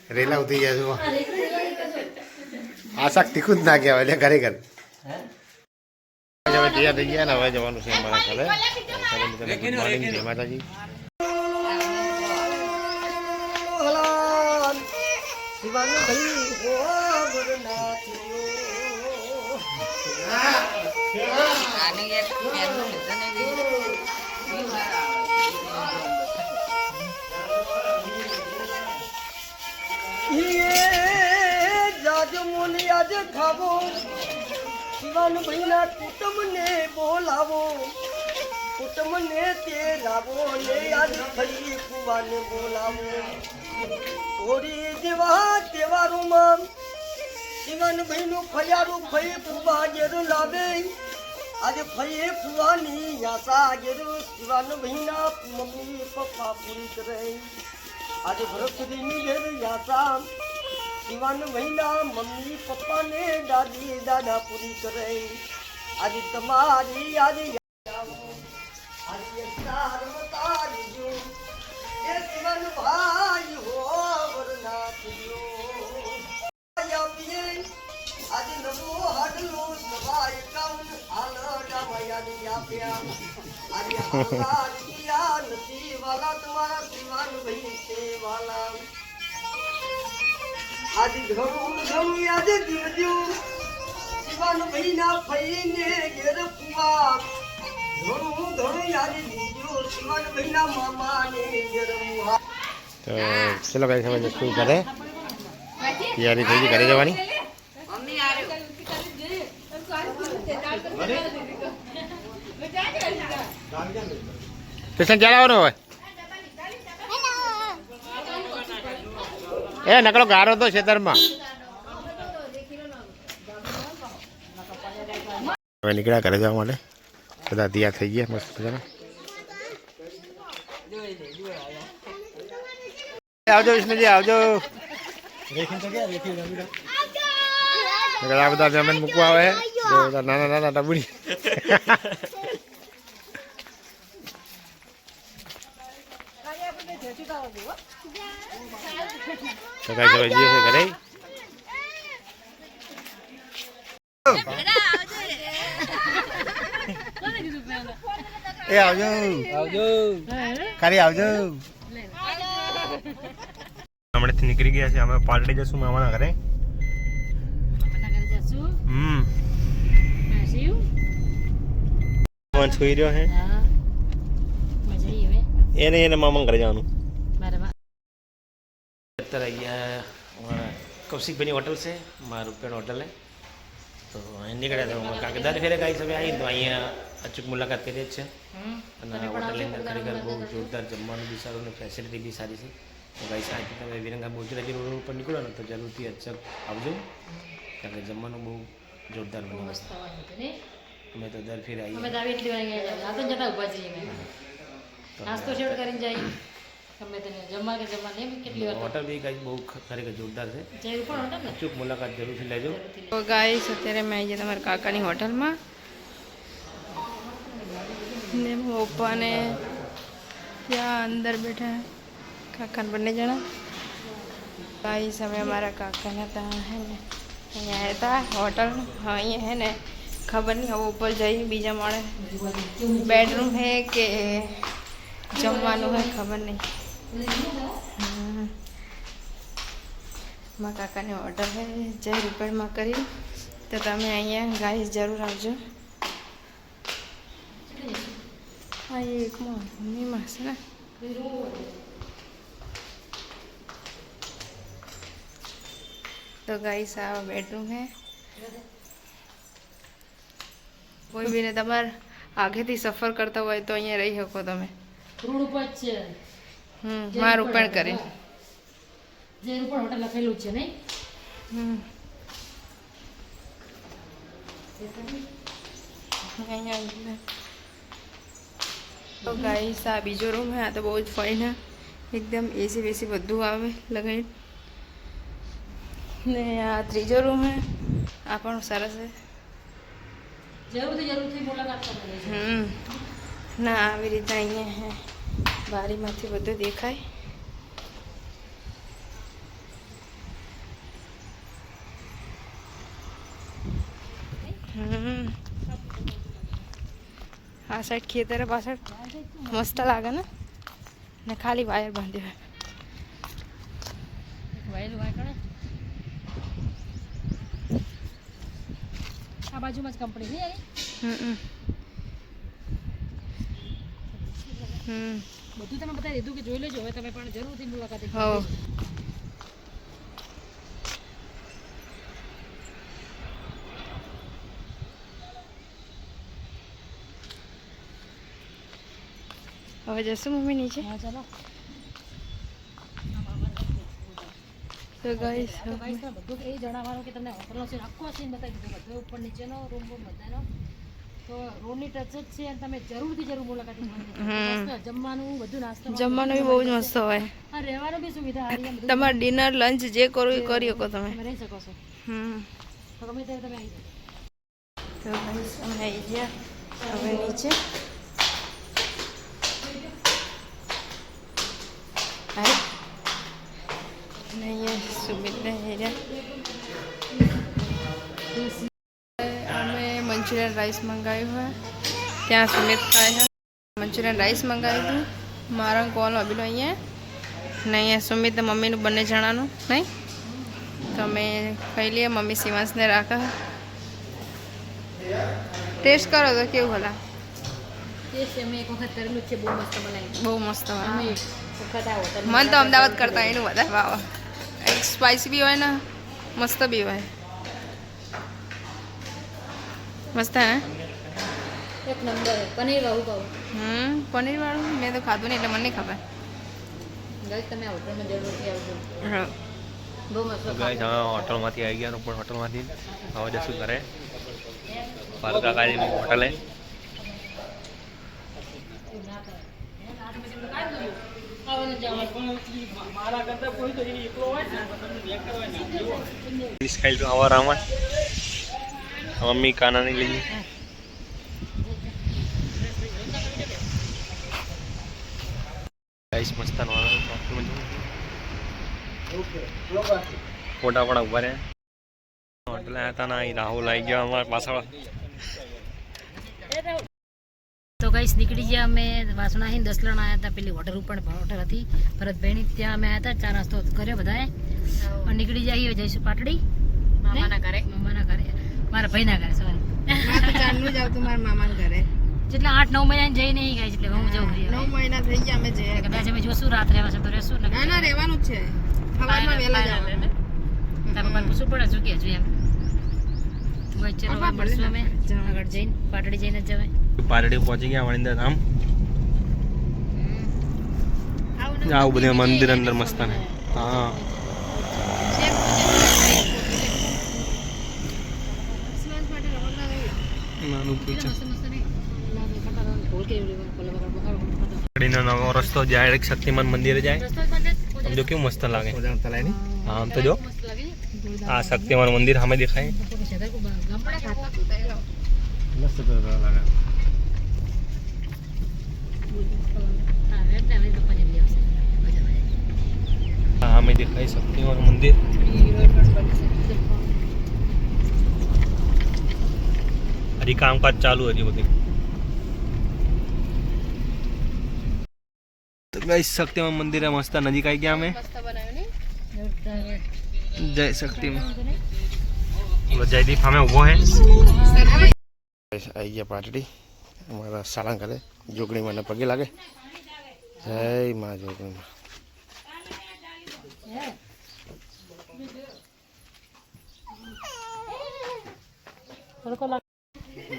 રેલા ઉતરી જાય છો આ શાક તીખું જ ના કહેવાય એટલે ખરેખર હવે તૈયાર થઈ ગયા ને હવે જવાનું છે અમારા ઘરે ગુડ મોર્નિંગ જય માતાજી આજે ખાવો શિવાન ભાઈના કુટુંબને બોલાવો કુટુંબને તે લાવો ને આજ ફરી કુવાને બોલાવો હોળી જેવા તહેવારોમાં શિવાન ભાઈનું ફયારું ફઈ કુવા ઘેર લાવે આજે ફઈએ કુવાની આશા ઘેર શિવાન ભાઈના મમ્મી પપ્પા પૂરી કરે આજે ભરતની ઘેર આશા શિવાન મહિના મમ્મી પપ્પા ને દાદી દાદા પૂરી કરે આજે તમારી આજે શિવાન ભાઈ હો વરનાથ આજે નવો હાડલો નવા એકાઉન્ટ આલડામાં આપ્યા આજે હાલવા નથી વાલા તમારા શિવાન ભાઈ છે વાલા આજે ઘણું યાદ દીવજો શિવાન ભાઈના ફઈને ઘેર કુવા ઘણું યાદ દીવજો શિવાન ભાઈના મામાને ઘેર મુહા તો ચલો ગાઈસ હવે જશું ઘરે તૈયારી થઈ ગઈ ઘરે જવાની સ્ટેશન ચાલ આવવાનું હોય એ નકળો ગારો તો ખેતરમાં હવે નીકળ્યા ઘરે જવા માટે બધા તૈયાર થઈ ગયા મસ્ત મજાના આવજો વિષ્ણુજી આવજો આ બધા જમીન મૂકવા આવે બધા નાના નાના ટબુડી તો કઈ સમય જઈએ છે ઘરે એ આવજો આવજો કાલે આવજો હમણાંથી નીકળી ગયા છે અમે પાર્ટી જશું મામાના ઘરે છોઈ રહ્યો હે એને મામા ઘરે જવાનું અત્યારે અહીંયા કૌશિકભાઈની હોટલ છે મારા રૂપિયાની હોટલ હે તો અહીં નીકળ્યા હતા કારણ કે દર ફેરે કાંઈ સમય આવી તો અહીંયા અચૂક મુલાકાત કરીએ જ છે અને હોટલની અંદર ખરેખર બહુ જોરદાર જમવાનું બી સારું અને ફેસિલિટી બી સારી છે તો ગાઈસ આજથી તમે વિરંગા બોજરાજી રોડ ઉપર નીકળો ને તો જરૂરથી અચૂક આવજો કારણ કે જમવાનું બહુ જોરદાર બની મસ્ત અમે તો દર ફેરે આવીએ નાસ્તો શેડ કરીને જાય ગમે તેને જમવા કે જમવા નહીં કેટલી વાર હોટલ બી ગાઈસ બહુ ખરેખર જોરદાર છે જય પણ હોટલ ને અચૂક મુલાકાત જરૂરથી લેજો તો ગાઈસ અત્યારે મેં આવી તમારા કાકાની હોટલમાં ને પપ્પાને ત્યાં અંદર બેઠા કાકાને બંને જણા ગાઈસ અમે અમારા કાકાના ત્યાં હે ને અહીંયા હતા હોટલ અહીંયા હે ને ખબર નહીં હવે ઉપર જઈએ બીજા માળે બેડરૂમ હે કે જમવાનું હોય ખબર નહીં મારા કાકાની ઓર્ડર હે જે રૂપિયામાં કરી તો તમે અહીંયા ગાઈસ જરૂર આવજો હા એક મમ્મીમાં છે ને તો ગાઈસ આ બેડરૂમ હે કોઈ બીને તમારે આગેથી સફર કરતા હોય તો અહીંયા રહી શકો તમે રોડ ઉપર છે મારું રૂપિયા કરી જે રૂપિયા હોટલ લખેલું છે નહીં અહીંયા તો ગાઈસ આ બીજો રૂમ હે આ તો બહુ જ ફાઇન હે એકદમ એસી વેસી બધું આવે લગાવી ને આ ત્રીજો રૂમ હે આ પણ સરસ છે જરૂરથી મુલાકાત કરવાની ના આવી રીતે અહીંયા હે બારીમાંથી બધું દેખાય આ સાઈડ ખેતર પાછળ મસ્ત લાગે ને ખાલી વાયર બાંધ્યો વાયલું વાંકણે આ બાજુમાં જ કંપની નહીં આવી બધું તમે બતાવી દીધું કે જોઈ લેજો હવે તમે પણ જરૂરથી મુલાકાત હો હવે જશું મમ્મી નીચે હા ચાલો તો ગાઈસ તો ગાઈસ તમે બધું એ જણાવવાનું કે તમને હોટલનો સીન આખો સીન બતાવી દીધો બધો ઉપર નીચેનો રૂમ બધાનો તો રોડની ટચ જ છે અને તમે જરૂર મુલાકાત લેજો જમવાનું બધું નાસ્તો જમવાનું બી બહુ જ મસ્ત હોય હા રહેવાનું બી સુવિધા હારી એમ બધું તમારે ડિનર લંચ જે કરવું એ કરી શકો તમે તમે રહી શકો છો તો ગમે ત્યારે તમે આવી જાઓ તો ગાઈસ અમે આવી ગયા હવે નીચે હાય અને અહીંયા સુમિતને અમે મંચુરિયન રાઈસ મંગાવ્યું હોય ત્યાં સુમિત ખાય છે મંચુરિયન રાઈસ મંગાવ્યું હતું મારા કોલ અભિનો અહીંયા ને અહીંયા સુમિત મમ્મીનું બંને જણાનું નહીં તો અમે ખાઈ લઈએ મમ્મી શિવાંશને રાખે ટેસ્ટ કરો તો કેવું ભલા ટેસ્ટ અમે એક વખત કરેલું છે બહુ મસ્ત બનાવી બહુ મસ્ત હોય અમે એક વખત આ હોટલ મન તો અમદાવાદ કરતા એનું વધારે ભાવ એક સ્પાઇસી બી હોય ને મસ્ત બી હોય મસ્ત હે એક નંબર પનીર રહું કહું પનીર વાળું મેં તો ખાધું નહીં એટલે મને નહીં ખબર ગાઈસ તમે આ હોટલમાં જરૂરથી આવજો હા બહુ મસ્ત ગાઈસ હવે હોટલમાંથી આવી ગયા પણ હોટલમાંથી હવે જશું ઘરે કાકાની હોટલે ખાઈ તો હવા રામણ મમ્મી કાનાની લઈ ગાઈસ મસ્તાનો ફોટા પણ ઉભા રહ્યા હોટલે આવ્યા હતા ને અહીં રાહુલ આવી ગયા અમારા પાછળ તો ગાઈસ નીકળી ગયા અમે વાસણા આવીને 10 જણા આવ્યા હતા પેલી હોટલ ઉપર હોટલ હતી ભરતભાઈની ત્યાં અમે આવ્યા હતા ચા નાસ્તો કર્યો બધાએ અને નીકળી જઈએ જઈશું પાટડી મામાના ઘરે મારા ભાઈના ઘરે સોરી ચાલનું જ આવતું મારા મામાના ઘરે જેટલા 8-9 મહિના જઈ નહીં ગઈ એટલે હું જઉં 9 મહિના થઈ ગયા અમે જઈએ કદાચ અમે જોશું રાત રહેવા તો રહેશું ને ના રહેવાનું જ છે સવારમાં વહેલા જવાનું તારા પપ્પાને પૂછવું પડે શું કે છું એમ વચ્ચે મળશું અમે આગળ જઈને પાટડી જઈને જ જવાય પારડી પહોંચી ગયા વણિંદર ધામ આવું બધું મંદિર અંદર મસ્ત ને હા નાનું પૂછે પાટડીનો નવો રસ્તો ડાયરેક્ટ શક્તિમાન મંદિરે જાય આમ જો કેવું મસ્ત લાગે હા આમ તો જો આ શક્તિમાન મંદિર સામે દેખાય મસ્ત લાગે હા અમે દેખાય શક્તિમાન મંદિર હજી કામકાજ ચાલુ હજી બધી તો ગાઈસ શક્તિમાન મંદિરે મસ્ત નજીક આવી ગયા અમે જય શક્તિમાન જયદીપ અમે ઉભો હે આવી ગયા પાટડી અમારા સાળા ઘરે જોગણી મને પગે લાગે જય માં જોગણી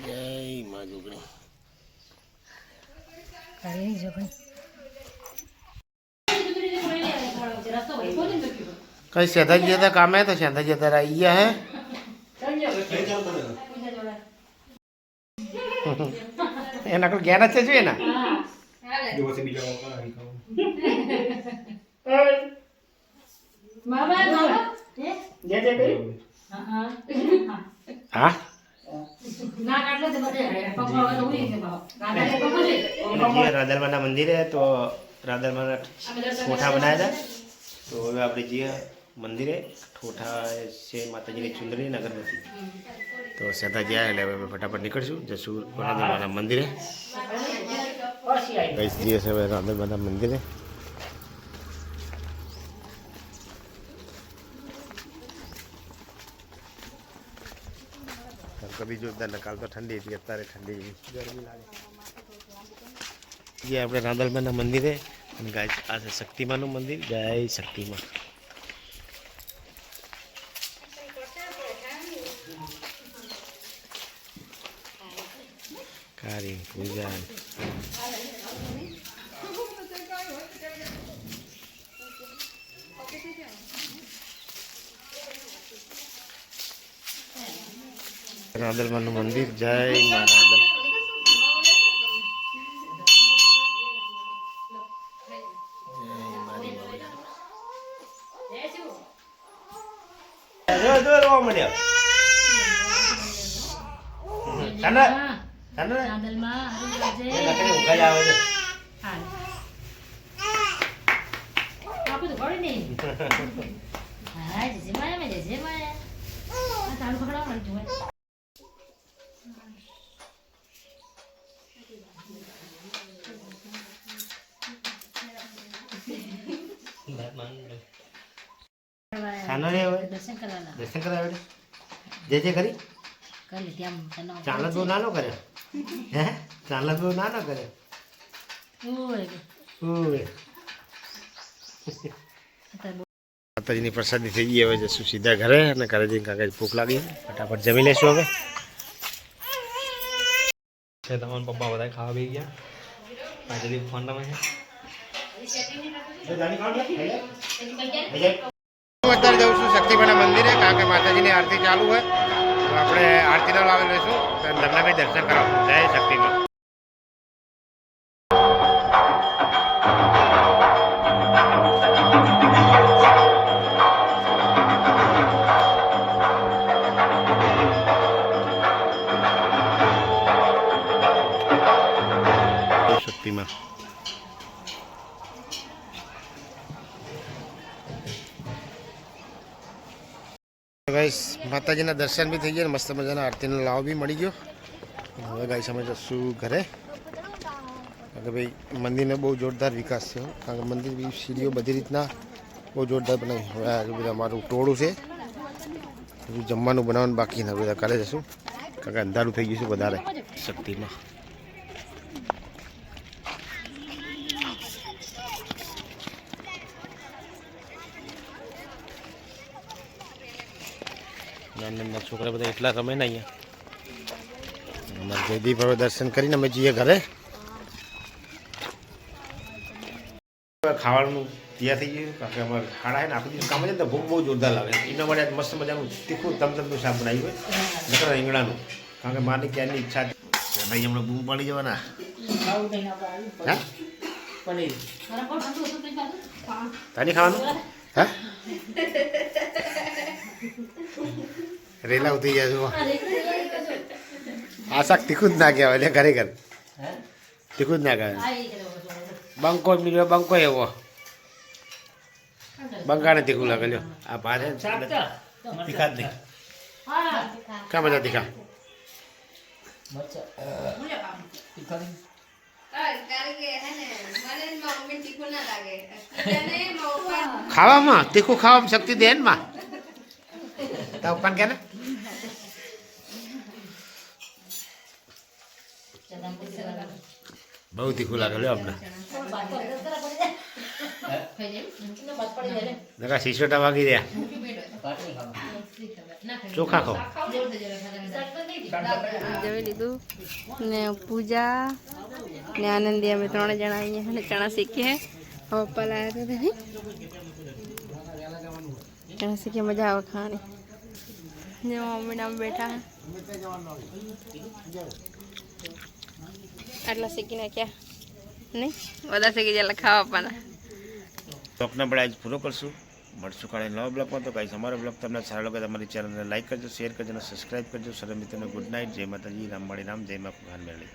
જય માં જોગણી कहीं सेधा जी का काम है तो सेधा जी आई है એના કોઈ જ્ઞાન છે જોઈએ ને હા राधलमा ना मंदिर है तो राधलमा कोठा बनाया था तो अभी आप जी મંદિરે ઠોઠા છે માતાજીની ચુંદડી ને અગરબત્તી. તો સેતા ગયા એટલે હવે ફટાફટ નીકળશું જશું રાંદલમાના મંદિરે. ગઈસ જઈએ છે હવે રાંદલમાના મંદિરે. કભી જોરદાર ને કાલ તો ઠંડી હતી, અત્યારે ઠંડી ગરમી લાગે. જે આપણે રાંદલમાના મંદિરે અને ગાય આ છે શક્તિમાનું મંદિર. જય શક્તિમાં. કારી પૂજા રાંદલમાનું મંદિર. જય મા રાંદલ. દર્શન કરવાના દર્શન કરાવે જે જે કરી કરી ત્યાં ચાલત બહુ નાનો કર્યો. હે ચાલત બહુ નાનો કર્યો. માતાજીની પ્રસાદી થઈ ગઈ. હવે જશું સીધા ઘરે અને ઘરે જઈને કાંઈ ભૂખ લાગી ફટાફટ જમી લેશું. હવે તમારા પપ્પા બધા ખાવા બી ગયા. માતાજી ફોન રમે છે. અત્યારે જઉં છું શક્તિમાના મંદિરે કારણ કે માતાજીની આરતી ચાલુ હોય તો આપણે આરતીનો લાવી લઈશું. લગ્નભાઈ દર્શન કરાવશું. જય શક્તિમાં. શક્તિમાં ગાઈસ માતાજીના દર્શન બી થઈ ગયા. મસ્ત મજાના આરતીનો લાવો બી મળી ગયો. હવે ગાઈસ અમે જશું ઘરે કારણ કે ભાઈ મંદિરનો બહુ જોરદાર વિકાસ છે. કારણ કે મંદિર બી સીડીઓ બધી રીતના બહુ જોરદાર બનાવી. હવે આજુ બધા અમારું ટોળું છે. હજુ જમવાનું બનાવવાનું બાકી ને બધા કાલે જશું કારણ કે અંધારું થઈ ગયું છે વધારે. શક્તિમાં નાના છોકરા બધા એટલા રમે ને અહીંયા. અમારા જયદીપ હવે દર્શન કરીને અમે જઈએ ઘરે. ખાવાનું તૈયાર થઈ ગયું કારણ કે અમારે ખાડા છે ને આખું દિવસ કામ છે ને તો ભૂખ બહુ જોરદાર લાગે. એના માટે મસ્ત મજાનું તીખું તમતમનું શાક બનાવ્યું હોય નકર રીંગણાનું. કારણ કે મારી ક્યારની ઈચ્છા છે ભાઈ હમણાં બૂમ પાડી જવાના. હા તાની ખાવાનું હા રેલા ઉતરી જાય છો. આ શાક તીખું જ ના કહેવાય એટલે ખરેખર તીખું જ ના કહેવાય. બંકો મિલ્યો બંકો એવો બંકાને તીખું લાગે. લ્યો આ ભારે તીખા જ નહીં. ક્યાં બધા તીખા ખાવામાં તીખું ખાવામાં શક્તિ દે ને માં તાવ પણ કે ને બહુ તીખું લાગે. લ્યો અમને નકા સિસોટા વાગી રહ્યા. ચોખા ખાઓ. જમી લીધું ને પૂજા ને આનંદી અમે 3 જણા અહીંયા અને ચણા શીખીએ. પપ્પા લાવ્યા હતા ચણા શીખીએ. મજા આવે ખાવાની. ને મમ્મી નામ બેઠા આટલા શીખી નાખ્યા નહીં બધા શીખી જાય ખાવા આપવાના. તો આપણે આજ પૂરો કરશું. મળશું કાલે નવા બ્લોગમાં. તો ગાઈસ અમારો બ્લોગ તમને સારો લાગે તમારી ચેનલને લાઈક કરજો, શેર કરજો અને સબસ્ક્રાઈબ કરજો. સર મિત્રોને ગુડ નાઇટ. જય માતાજી. રામવાડી રામ. જય મા કુહાન મેળી.